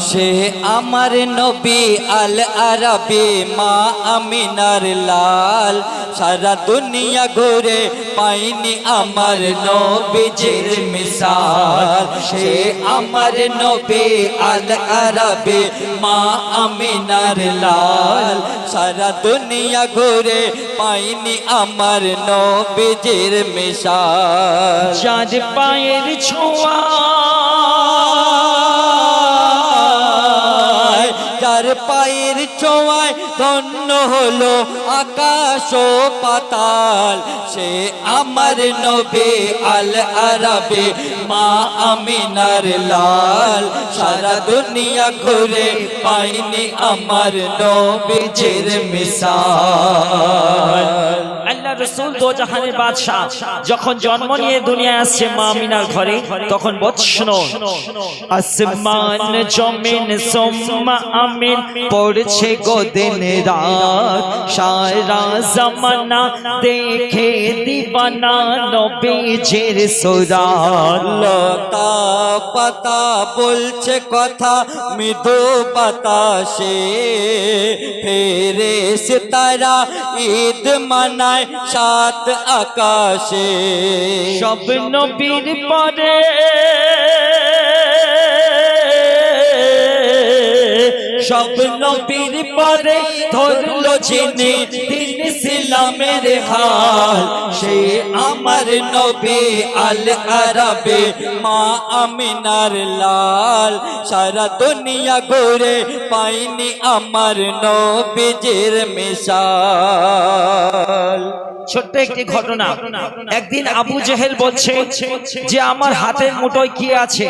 সে আমার নবী আল আরাবি মা আমিনার লাল সারা দুনিয়া ঘুরে পাইনি আমার নবীজির মিসাল সে আমার নবী আল আরাবি মা আমিনার লাল সারা দুনিয়া ঘুরে পাইনি আমার নবীজির মিসাল যার পায়ের ছোঁয়া যার পায়ের ছোঁয়ায় ধন্য হলো আকাশ ও পাতাল সে আমার নবী আল আরাবি মা আমিনার লাল সারা দুনিয়া ঘুরে পাইনি আমার নবীজির মিসাল আল্লাহ রাসূল দো জাহানের বাদশা যখন জন্ম নিয়ে দুনিয়ায় আসছে মা আমিনার ঘরে তখন বৎসনো আসমান জমিন সুম্মা আমিন পড়ছে গো দিন রাত সারা জামানা দেখে দিবানা নবীজির সুরাত লতা পাতা বলছে কথা মৃদু বাতাসে ফেরেশতারা ঈদ মানায় সাত আকাশে সব নবীর পরে সব নবীর পরে ধরলো যিনি দিন ইসলামের হাল সে আমার নবী আল আরাবি মা আমিনার লাল সারা দুনিয়া ঘুরে পাইনি আমার নবীজির মিসাল ছোট্ট একটি ঘটনা একদিন আবু জেহেল বলছে যে আমার হাতের মুঠোয় কি আছে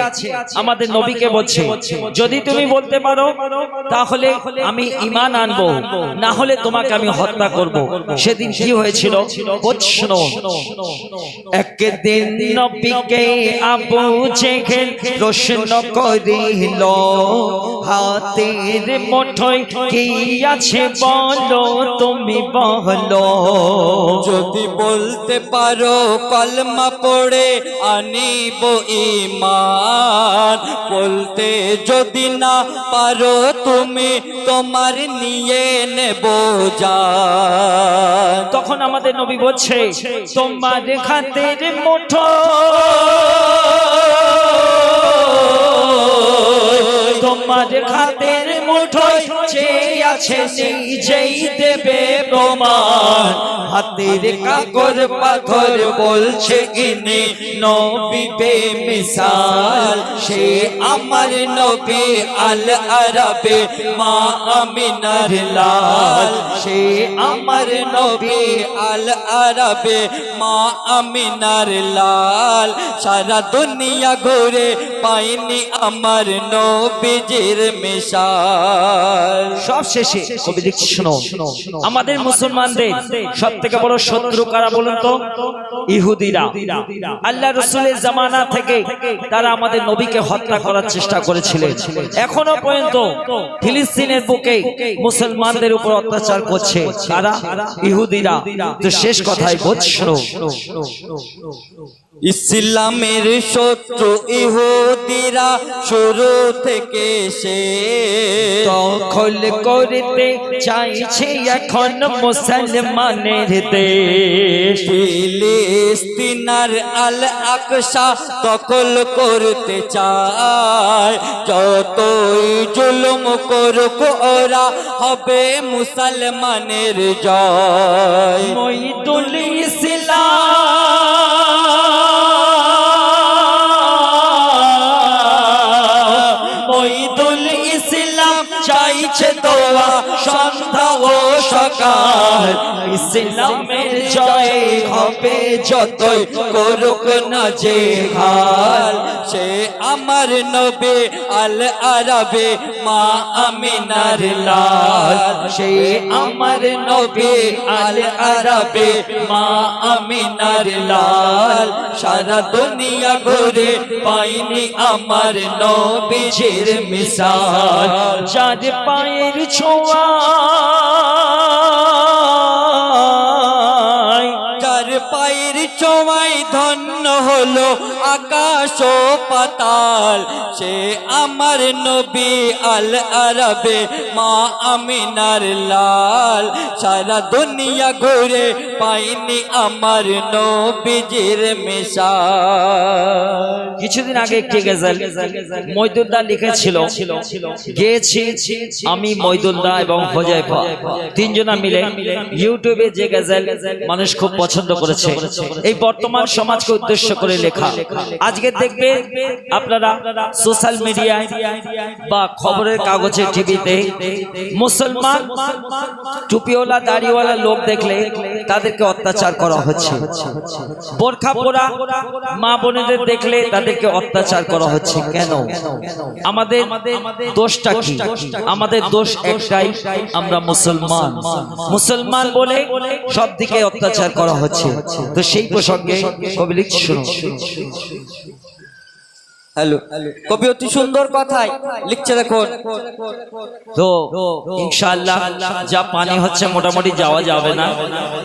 আমাদের নবীকে বলছে যদি তুমি বলতে পারো তাহলে আমি ঈমান আনবো না হলে তোমাকে আমি হত্যা করব সেদিন কি হয়েছিল বুঝছো একদিন নবীকে আবু জেহেল প্রশ্ন করিল হাতের মুঠোয় কি আছে বলো তুমি বলো যদি বলতে পারো কলমা পড়ে আনিব ঈমান বলতে যদি না পারো তুমি তোমার নিয়ে নেব জান তখন আমাদের নবী বলছে তোমার হাতের মুঠোয় তোমার হাতের মুঠোয় যে আছে নিজেই দেবে প্রমাণ হাতের কাগজ পাথর বলছে ইনি নবী বেমিসাল সে আমার নবী আল আরাবি মা আমিনার লাল সে আমার নবী আল আরাবি মা আমিনার লাল সারা দুনিয়া ঘুরে পাইনি আমার নবীজির মিসাল সব শেষে কবি লিখছে শোনো আমাদের মুসলমানদের সবথেকে বড় শত্রু কারা বলুন তো ইহুদিরা আল্লাহ রাসূলের জামানা থেকে তারা আমাদের নবীকে হত্যা করার চেষ্টা করেছিলেন এখনো পর্যন্ত ফিলিস্তিনের বুকে মুসলমানদের উপর অত্যাচার করছে কারা ইহুদিরা তো শেষ কথাই বুঝছো ইসলামের শত্রু ইহুদিরা শুরু থেকে সে দখল করতে চাইছে এখন মুসলমানের দেশ ফিলিস্তিনার আল আকসা দখল করতে চায় যতই জুলুম করুক ওরা হবে মুসলমানের জয় মঈদুল ইসলাম চাইছে দোয়া সন্ধ্যা ও সকাল ইসলামের জয় হবে যতই করুক না যে হাল সে আমার নবী আল আরাবি মা আমিনার লাল সে আমার নবী আল আরাবি মা আমিনার লাল সারা দুনিয়া ঘুরে পাইনি আমার নবীজির মিসাল যার পায়ের ছোঁয়া যার পায়ের ছোঁয়ায় পাওয়াই ধন্য হলো আকাশ ও পাতাল। সে আমার নবী আল আরবে মা আমিনার লাল। সারা দুনিয়া ঘুরে পাইনি আমার নবীজির মিসাল। কিছুদিন আগে একটি গজল মইদুল্লাহ লিখেছিল, গেয়েছি আমি, মইদুল্লাহ এবং হোজাইফা, তিনজনা মিলে ইউটিউবে যে গজল মানুষ খুব পছন্দ করেছে, এই বর্তমান সমাজকে উদ্দেশ্য করে লেখা। আজকে দেখবে আপনারা সোশ্যাল মিডিয়ায় বা খবরের কাগজে, টিভিতে মুসলমান টুপিওয়ালা দাড়িওয়ালা লোক দেখলে তাদেরকে অত্যাচার করা হচ্ছে, বোরখা পরা মা বোনেদের দেখলে তাদেরকে অত্যাচার করা হচ্ছে। কেন? আমাদের দোষটা কি? আমাদের দোষ একটাই, আমরা মুসলমান। মুসলমান বলে সব দিকে অত্যাচার করা হচ্ছে। তো সেই প্রসঙ্গে কবি লিখছে, শুনুন। হ্যালো, কবি অতি সুন্দর কথাই লিখছে, দেখুন। তো ইনশাআল্লাহ যা পানি হচ্ছে মোটামুটি যাওয়া যাবে না,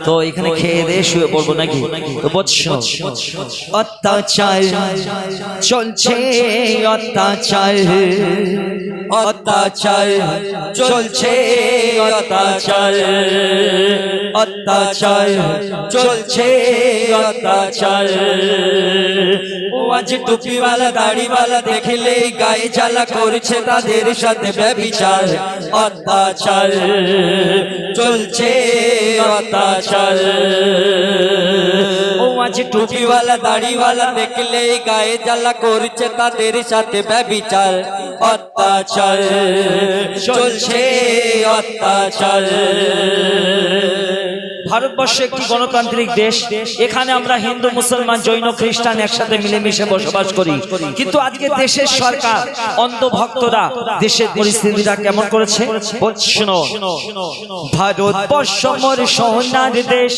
তো এখানে খেয়ে দিয়ে শুয়ে পড়বো নাকি? তো বলছো অত্যাচার চলছে, অত্যাচার অত্যাচার চলছে, অত্যাচার অত্যাচার চলছে, অত্যাচার। ও আজ টুপিওয়ালা দাড়িওয়ালা দেখলেই গায়ে জ্বালা করছে, তাদের সাথে ব্যভিচার। অত্যাচার চলছে, অত্যাচার। ও আজ টুপিওয়ালা দাড়িওয়ালা দেখলেই গায়ে জ্বালা করছে, তাদের সাথে ব্যভিচার। অত্যাচার চলছে, অত্যাচার। ভারতবর্ষ একটি গণতান্ত্রিক দেশ, এখানে আমরা হিন্দু মুসলমান জৈন খ্রিস্টান একসাথে মিলেমিশে বসবাস করি। কিন্তু আজকে দেশের সরকার, অন্ধভক্তরা দেশের পরিস্থিতিটা কেমন করেছে শোনো। ভারতবর্ষ মোর সোনার দেশ,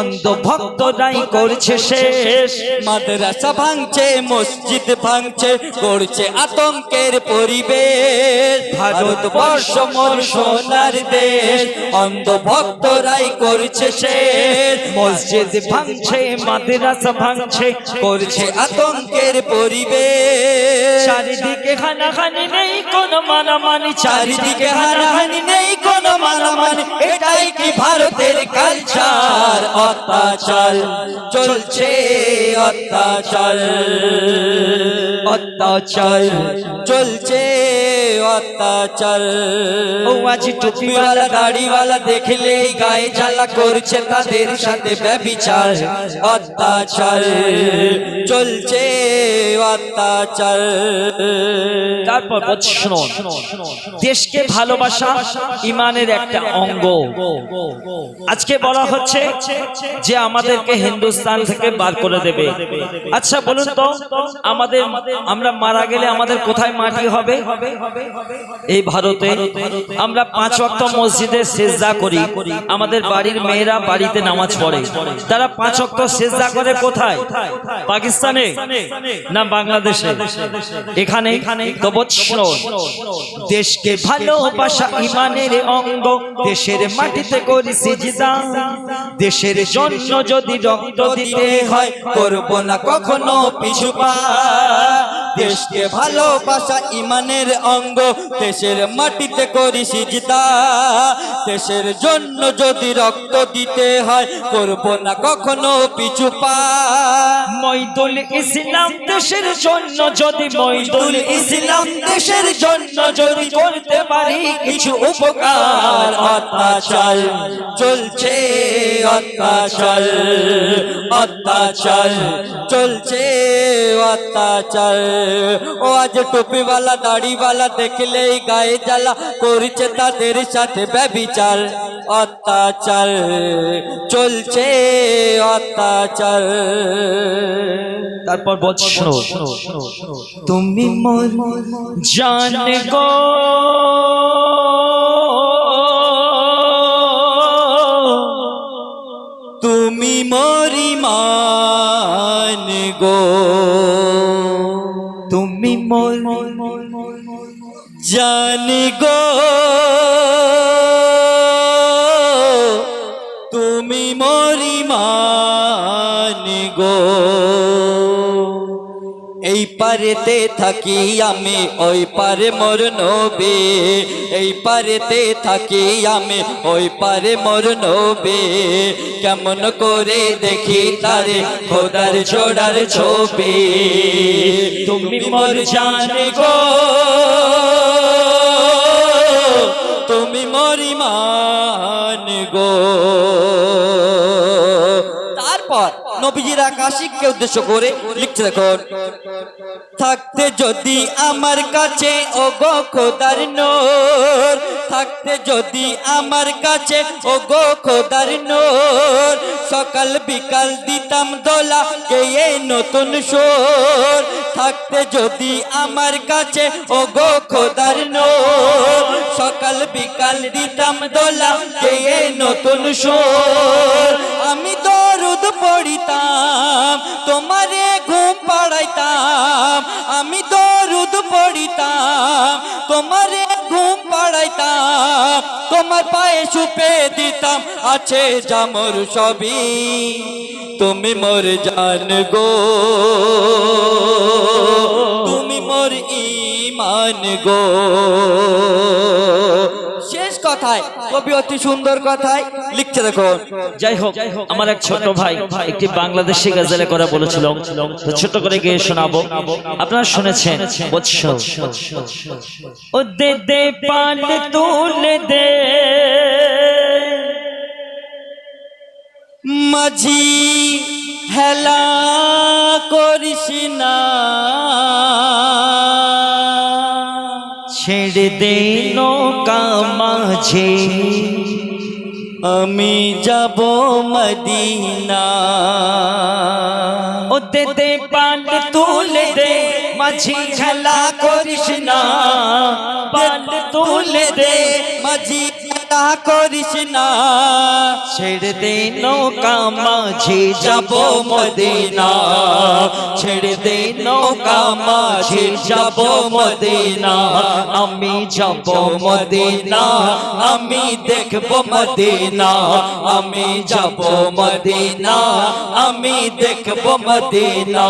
অন্ধভক্তরাই করছে শেষ। মাদ্রাসা ভাঙছে, মসজিদ ভাঙছে, করছে আতঙ্কের পরিবেশ। ভারতবর্ষ মোর সোনার দেশ, অন্ধভক্তরাই করছে শেষ। মসজিদ ভাঙছে, মাদ্রাসা ভাঙছে, করছে আতঙ্কের পরিবেশ। চারিদিকে হানাহানি, নেই কোনো মানামানি, চারিদিকে হানাহানি, নেই কোনো মানামানি, এটাই কি ভারতের কালচার? অত্যাচার চলছে, অত্যাচার অত্যাচার চলছে, অত্যাচার। ও আজ টুপিওয়ালা দাড়িওয়ালা দেখলেই গায়ে জ্বালা করছে, তাদের সাথে ব্যভিচার। অত্যাচার চলছে, অত্যাচার। তারপর শোনো, দেশকে ভালোবাসা ইমানের একটা অঙ্গ। আজকে বলা হচ্ছে যে আমাদেরকে হিন্দুস্তান থেকে বার করে দেবে। আচ্ছা বলুন তো, আমরা মারা গেলে আমাদের কোথায় মাটি হবে? এই ভারতে আমরা 5 ওয়াক্ত মসজিদে সেজদা করি, আমাদের বাড়ির মেয়েরা বাড়িতে নামাজ পড়ে, তারা 5 ওয়াক্ত সেজদা করে কোথায়? পাকিস্তানে না বাংলাদেশে? এখানে। তো বৎসল, দেশকে ভালোবাসা ইমানের অঙ্গ, দেশের মাটিতে করি সিজদা। দেশের জন্য যদি রক্ত দিতে হয়, করব না কখনো পিছু পা। দেশকে ভালোবাসা ইমানের অঙ্গ, দেশের মাটিতে করি সিজদা। দেশের জন্য যদি রক্ত দিতে হয়, করব না কখনো পিছু পা। মইদুল ইসলাম দেশের জন্য যদি, মইদুল ইসলাম দেশের জন্য যদি করতে পারি কিছু উপকার। অত্যাচার চলছে, অত্যাচার অত্যাচার চলছে, অত্যাচার। ও আজ টুপিওয়ালা দাড়িওয়ালা দেখলেই গায়ে জ্বালা করছে, তাদের সাথে ব্যভিচার। অত্যাচার চলছে, অত্যাচার। তারপর বৎসর, তুমি মোর জান গো, তুমি মোর ইমান গো, তুমি মোর জান গো, তুমি মোর ইমান গো এই পারেতে থাকি আমি ওই পারে মোর নবী এই পারেতে থাকি আমি ওই পারে মোর নবী কেমন করে দেখি তারে খোদার জোড়ার ছবি তুমি মোর জান গো তুমি মোর ঈমান গো তারপর নবীজির আকাশিককে উদ্দেশ্য করে লিখছে দেখুন থাকতে যদি আমার কাছে ও গো খোদার নূর থাকতে যদি আমার কাছে ও গো খোদার নূর সকাল বিকাল দিতাম দোলা কে এই নতুন সুর থাকতে যদি আমার কাছে ও গো খোদার নূর সকাল বিকাল দিতাম দোলা কে এই নতুন সুর আমি দরুদ পড়িতাম তোমারে ঘুম পাড়াইতাম আমি দরুদ পড়িতাম তোমারে ঘুম পাড়াইতাম তোমার পায়ে সুপে দিতাম আছে জামর সবই তুমি মোর জান গো তুমি মোর ঈমান গো শেষ কথায় কবি অতি সুন্দর কথায় লিখছে দেখো যাই হোক আমার এক ছোট ভাই একটি বাংলাদেশি গজলে করে বলেছিল তো ছোট করে গিয়ে শোনাবো আপনারা শুনেছেন বৎস ও দে দে পাল তুলে দে মাঝি হেলা করিস না ছেড়ে দে নৌকা মাঝে আমি যাব মদিনা ও দে দে পাল তুলে দে মাঝি খেলা করিস না পাল তুলে দে মাঝি হেলা করিস না ছেড়ে দে নৌকা মাঝে যাব মদিনা ছেড়ে দে নৌকা মাঝে যাব মদিনা আমি যাব মদিনা আমি দেখব মদিনা আমি যাব মদিনা আমি দেখব মদিনা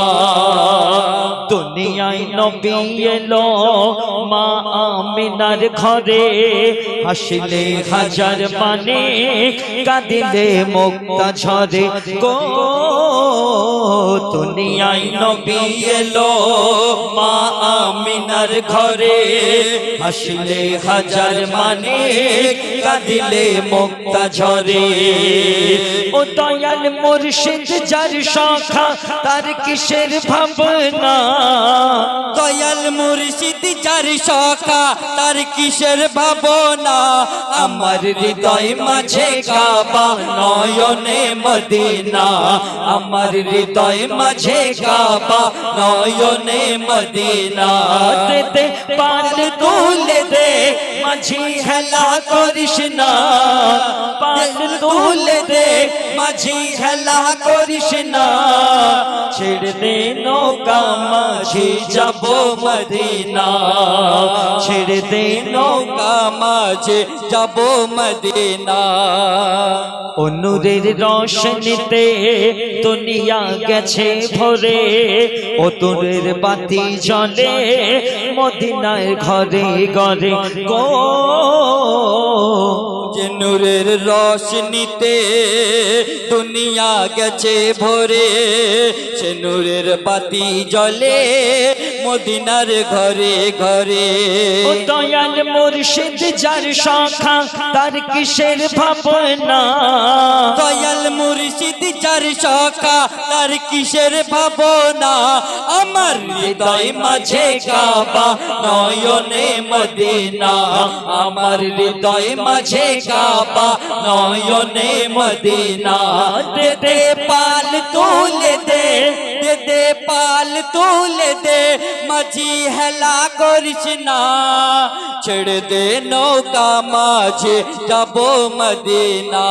দুনিয়ায় নবী এলো মা আমিনার ঘরে হাসিলে হাজার মানে কাঁদিলে মুক্তা ঝরে গো দুনিয়ায় নবী এলো মা আমিনার ঘরে হাসিলে হাজার মানে কাঁদিলে মুক্তা ঝরে ও দয়াল মুর্শিদ যার শাখা তার কিসের ভাবনা দয়াল মুর্শিদ যার শাখা তার কিসের ভাবনা আমার হৃদয় মাঝে কাবা নয়নে মদিনা আমার হৃদয় মাঝে কাবা নয়নে মদিনা দে দে পাল তুলে দে মাঝি হেলা করিস না পাল তুলে দে মাঝি হেলা করিস না ছেড়ে দে নৌকা মাঝি যাব মদিনা ছেড়ে দে নৌকা মাঝে যাব মদিনা অনুরের রোশনীতে দুনিয়া গেছে ভরে ও তোরের বাতি জ্বলে মদিনার ঘরে ঘরে গো যে নূরের রোশনীতে দুনিয়া গেছে ভরে সে নূরের বাতি জ্বলে মদিনার ঘরে ঘরে ও দয়াল মুর্শিদ যার শাখা তার কিসের ভাবনা দয়াল মুর্শিদ যার শাখা তার কিসের ভাবনা আমার হৃদয় মাঝে কাবা নয়নে মদিনা আমার হৃদয় মাঝে কাবা নয়নে মদিনা দে দে পাল তুলে দে দে দে পাল তুলে দে মাঝি হেলা করিস না ছেড়ে দে নৌকা মাঝে যাব মদিনা